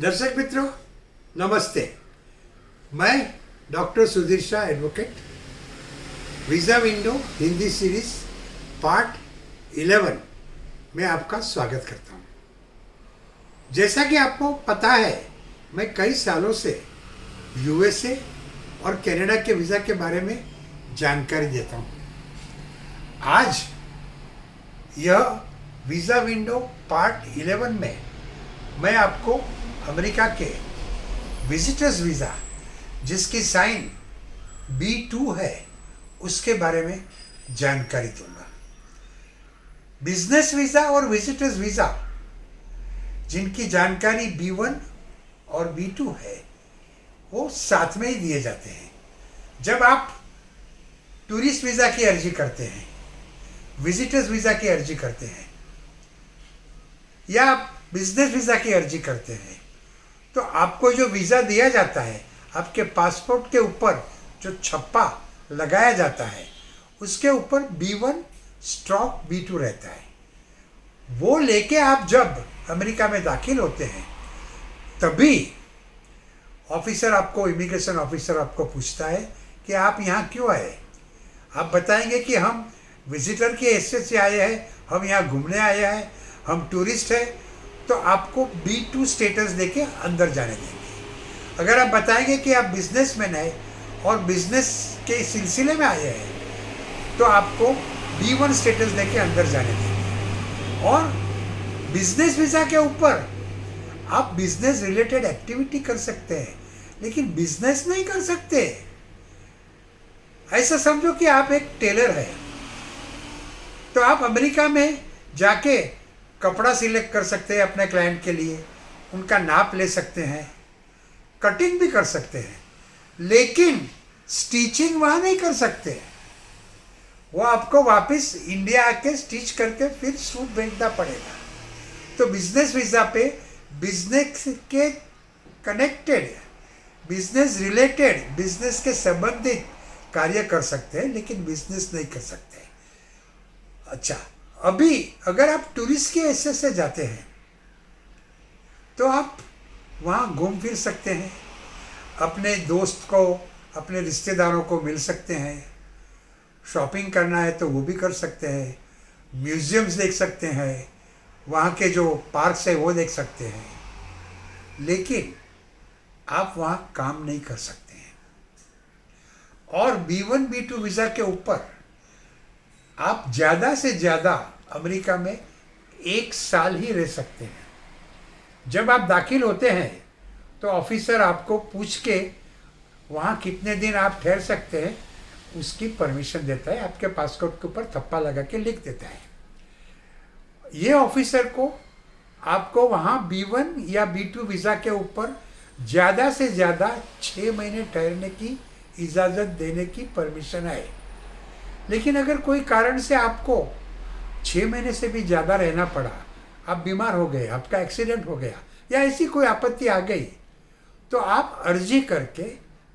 दर्शक मित्रों नमस्ते। मैं doctor Sudhir Shah advocate visa window Hindi series part 11 में आपका स्वागत करता हूं। जैसा कि आपको पता है, मैं कई सालों से यूएसए और कनाडा के वीज़ा के बारे में जानकारी देता हूं। आज यह वीज़ा विंडो पार्ट 11 में मैं आपको अमेरिका के विजिटर्स वीज़ा जिसकी साइन B2 है उसके बारे में जानकारी दूंगा। बिजनेस वीज़ा और विजिटर्स वीज़ा जिनकी जानकारी B1 और B2 है वो साथ में ही दिए जाते हैं। जब आप टूरिस्ट वीज़ा की अर्जी करते हैं, विजिटर्स वीज़ा की अर्जी करते हैं या आप बिजनेस वीज़ा की अर्जी करते हैं तो आपको जो वीज़ा दिया जाता है, आपके पासपोर्ट के ऊपर जो छप्पा लगाया जाता है उसके ऊपर B1/B2 रहता है। वो लेके आप जब अमेरिका में दाखिल होते हैं तभी ऑफिसर आपको, इमिग्रेशन ऑफिसर आपको पूछता है कि आप यहाँ क्यों आए। आप बताएंगे कि हम विजिटर की हैसियत से आए हैं, हम यहाँ घूमने आए हैं, हम टूरिस्ट हैं, तो आपको B2 स्टेटस देके अंदर जाने देंगे। अगर आप बताएंगे कि आप बिजनेसमैन हैं और बिजनेस के सिलसिले में आए हैं तो आपको B1 स्टेटस देके अंदर जाने देंगे। और बिजनेस वीज़ा के ऊपर आप बिजनेस रिलेटेड एक्टिविटी कर सकते हैं लेकिन बिजनेस नहीं कर सकते। ऐसा समझो कि आप एक टेलर हैं तो आप अमेरिका में जाके कपड़ा सिलेक्ट कर सकते हैं अपने क्लाइंट के लिए, उनका नाप ले सकते हैं, कटिंग भी कर सकते हैं, लेकिन स्टिचिंग वहाँ नहीं कर सकते। वो आपको वापस इंडिया आके स्टिच करके फिर सूट भेजना पड़ेगा। तो बिजनेस वीज़ा पे बिजनेस के कनेक्टेड, बिजनेस रिलेटेड, बिजनेस के संबंधित कार्य कर सकते हैं लेकिन बिजनेस नहीं कर सकते। अच्छा, अभी अगर आप टूरिस्ट के हैसियत से जाते हैं तो आप वहाँ घूम फिर सकते हैं, अपने दोस्त को, अपने रिश्तेदारों को मिल सकते हैं, शॉपिंग करना है तो वो भी कर सकते हैं, म्यूज़ियम्स देख सकते हैं, वहाँ के जो पार्क्स है वो देख सकते हैं, लेकिन आप वहाँ काम नहीं कर सकते हैं। और B1-B2 वीज़ा के ऊपर आप ज़्यादा से ज़्यादा अमेरिका में 1 साल ही रह सकते हैं। जब आप दाखिल होते हैं तो ऑफिसर आपको पूछ के वहाँ कितने दिन आप ठहर सकते हैं उसकी परमिशन देता है, आपके पासपोर्ट के ऊपर थप्पा लगा के लिख देता है। ये ऑफिसर को आपको वहाँ B1 या B2 वीज़ा के ऊपर ज़्यादा से ज़्यादा 6 महीने ठहरने की इजाज़त देने की परमिशन है। लेकिन अगर कोई कारण से आपको 6 महीने से भी ज़्यादा रहना पड़ा, आप बीमार हो गए, आपका एक्सीडेंट हो गया या ऐसी कोई आपत्ति आ गई, तो आप अर्जी करके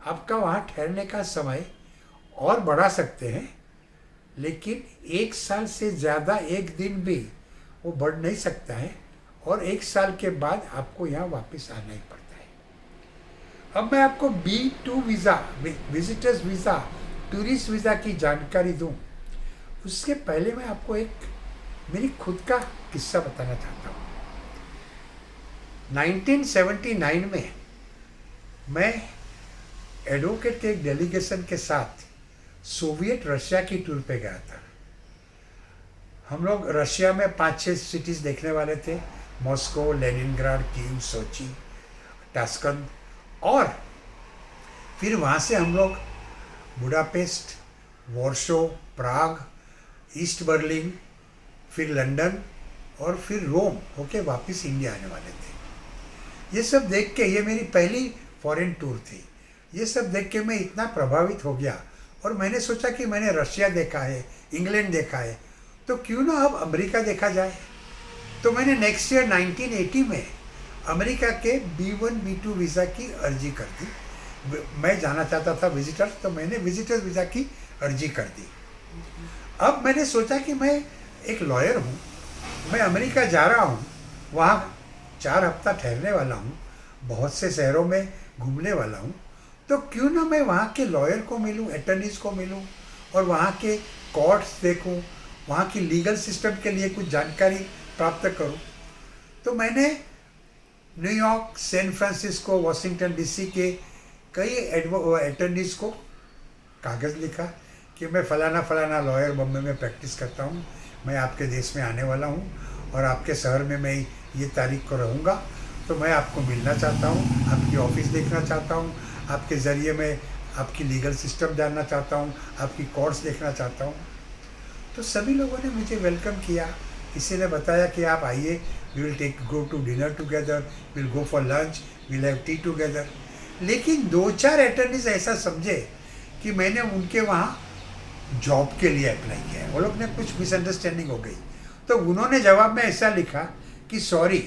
आपका वहाँ ठहरने का समय और बढ़ा सकते हैं। लेकिन 1 साल से ज़्यादा 1 दिन भी वो बढ़ नहीं सकता है और 1 साल के बाद आपको यहाँ वापस आना ही पड़ता है। अब मैं आपको B2 visa, visitors visa, tourist visa की जानकारी दूं उसके पहले मैं आपको एक मेरी खुद का किस्सा बताना चाहता हूँ। 1979 में मैं एडवोकेट के एक डेलीगेशन के साथ सोवियत रशिया की टूर पे गया था। हम लोग रशिया में 5-6 सिटीज़ देखने वाले थे, मॉस्को, लेनिनग्राड, कीव, सोची, टास्कन, और फिर वहाँ से हम लोग बुडापेस्ट, वॉर्शो, प्राग, ईस्ट बर्लिन, फिर लंदन और फिर रोम होके वापस इंडिया आने वाले थे। ये सब देख के, ये मेरी पहली फॉरेन टूर थी, ये सब देख के मैं इतना प्रभावित हो गया और मैंने सोचा कि मैंने रशिया देखा है, इंग्लैंड देखा है, तो क्यों ना अब अमेरिका देखा जाए। तो मैंने नेक्स्ट ईयर 1980 में अमेरिका के B1-B2 वीज़ा की अर्जी कर दी। मैं जाना चाहता था विजिटर, तो मैंने विजिटर वीज़ा की अर्जी कर दी। अब मैंने सोचा कि मैं एक लॉयर हूँ, मैं अमेरिका जा रहा हूँ, वहाँ 4 हफ्ता ठहरने वाला हूँ, बहुत से शहरों में घूमने वाला हूँ, तो क्यों ना मैं वहाँ के लॉयर को मिलूँ, अटर्नीज को मिलूँ और वहाँ के कोर्ट्स देखूँ, वहाँ की लीगल सिस्टम के लिए कुछ जानकारी प्राप्त करूँ। तो मैंने New York, San Francisco, Washington DC के कई अटर्नीज को कागज़ लिखा कि मैं फ़लाना फ़लाना लॉयर बम्बई में प्रैक्टिस करता हूँ, मैं आपके देश में आने वाला हूँ और आपके शहर में मैं ये तारीख को रहूँगा, तो मैं आपको मिलना चाहता हूँ, आपकी ऑफिस देखना चाहता हूँ, आपके ज़रिए मैं आपकी लीगल सिस्टम जानना चाहता हूँ, आपकी कोर्ट्स देखना चाहता हूँ। तो सभी लोगों ने मुझे वेलकम किया। किसी ने बताया कि आप आइए, we will go to dinner together, will go for lunch, will have tea together. लेकिन 2-4 अटर्नीज ऐसा समझे कि मैंने उनके वहाँ जॉब के लिए अप्लाई किया है। वो लोग ने कुछ मिसअंडरस्टैंडिंग हो गई, तो उन्होंने जवाब में ऐसा लिखा कि sorry,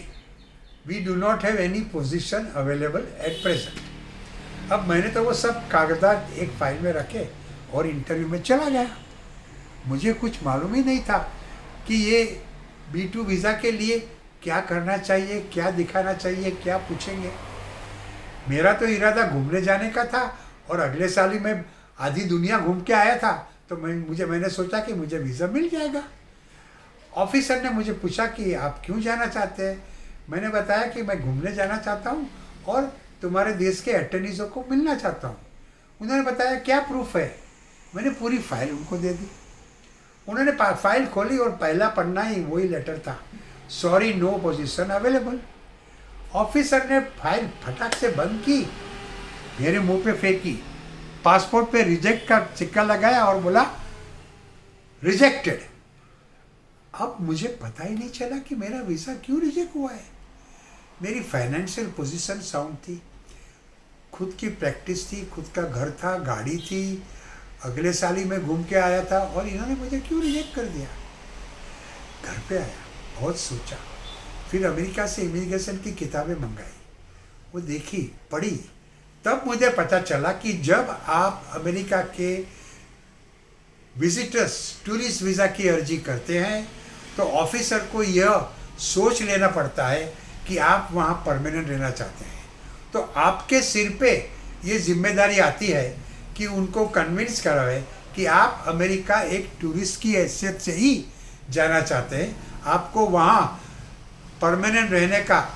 we do not have any position available at present. अब मैंने तो वो सब कागजात एक फाइल में रखे और इंटरव्यू में चला गया। मुझे कुछ मालूम ही नहीं था कि ये B2 वीज़ा के लिए क्या करना चाहिए, क्या दिखाना चाहिए, क्या पूछेंगे। मेरा तो इरादा घूमने जाने का था और अगले साल ही मैं आधी दुनिया घूम के आया था, तो मैंने सोचा कि मुझे वीज़ा मिल जाएगा। ऑफिसर ने मुझे पूछा कि आप क्यों जाना चाहते हैं। मैंने बताया कि मैं घूमने जाना चाहता हूँ और तुम्हारे देश के अटर्नीज़ों को मिलना चाहता हूँ। उन्होंने बताया क्या प्रूफ है। मैंने पूरी फाइल उनको दे दी। उन्होंने फाइल खोली और पहला पन्ना ही वही लेटर था, sorry no position available. Officer ने फाइल फटाक से बंद की, मेरे मुंह पे फेंकी, पासपोर्ट पे रिजेक्ट का सिक्का लगाया और बोला रिजेक्टेड। अब मुझे पता ही नहीं चला कि मेरा वीज़ा क्यों रिजेक्ट हुआ है। मेरी फाइनेंशियल पोजीशन साउंड थी, खुद की प्रैक्टिस थी, खुद का घर था, गाड़ी थी, अगले साल ही मैं घूम के आया था और इन्होंने मुझे क्यों रिजेक्ट कर दिया। घर पे आया, बहुत सोचा, फिर अमेरिका से इमिग्रेशन की किताबें मंगाई, वो देखी, पढ़ी, तब मुझे पता चला कि जब आप अमेरिका के विजिटर्स टूरिस्ट वीज़ा की अर्जी करते हैं तो ऑफिसर को यह सोच लेना पड़ता है कि आप वहाँ परमानेंट रहना चाहते हैं। तो आपके सिर पे ये जिम्मेदारी आती है कि उनको कन्विंस करावे कि आप अमेरिका एक टूरिस्ट की हैसियत से ही जाना चाहते हैं, आपको वहाँ परमानेंट रहने का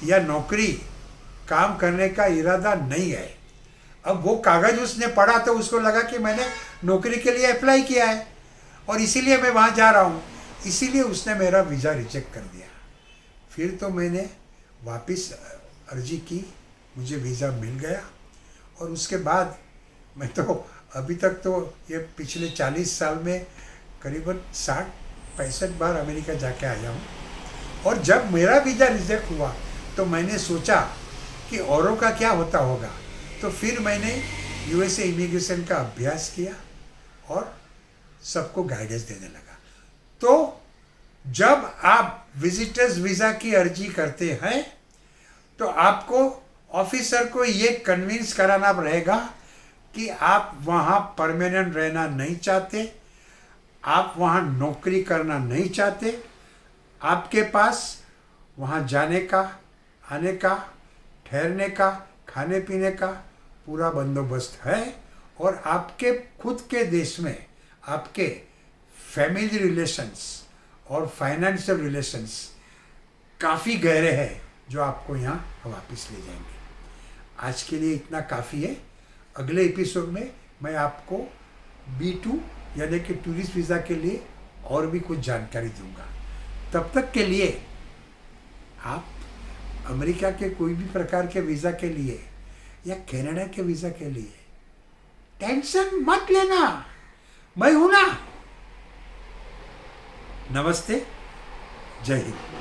या नौकरी काम करने का इरादा नहीं है। अब वो कागज़ उसने पढ़ा तो उसको लगा कि मैंने नौकरी के लिए अप्लाई किया है और इसीलिए मैं वहाँ जा रहा हूँ, इसीलिए उसने मेरा वीज़ा रिजेक्ट कर दिया। फिर तो मैंने वापस अर्जी की, मुझे वीज़ा मिल गया और उसके बाद मैं तो अभी तक तो ये पिछले 40 साल में करीबन 60-65 बार अमेरिका जाके आया हूँ। और जब मेरा वीज़ा रिजेक्ट हुआ तो मैंने सोचा कि औरों का क्या होता होगा, तो फिर मैंने USA इमिग्रेशन का अभ्यास किया और सबको गाइडेंस देने लगा। तो जब आप विजिटर्स वीज़ा की अर्जी करते हैं तो आपको ऑफिसर को ये कन्विंस कराना रहेगा कि आप वहाँ परमानेंट रहना नहीं चाहते, आप वहाँ नौकरी करना नहीं चाहते, आपके पास वहाँ जाने का, आने का, ठहरने का, खाने पीने का पूरा बंदोबस्त है और आपके खुद के देश में आपके फैमिली रिलेशंस और फाइनेंशियल रिलेशंस काफ़ी गहरे हैं जो आपको यहाँ वापस ले जाएंगे। आज के लिए इतना काफ़ी है। अगले एपिसोड में मैं आपको B2 यानी कि टूरिस्ट वीज़ा के लिए और भी कुछ जानकारी दूंगा। तब तक के लिए आप अमेरिका के कोई भी प्रकार के वीज़ा के लिए या कनाडा के वीज़ा के लिए टेंशन मत लेना, मैं हूं ना। नमस्ते, जय हिंद।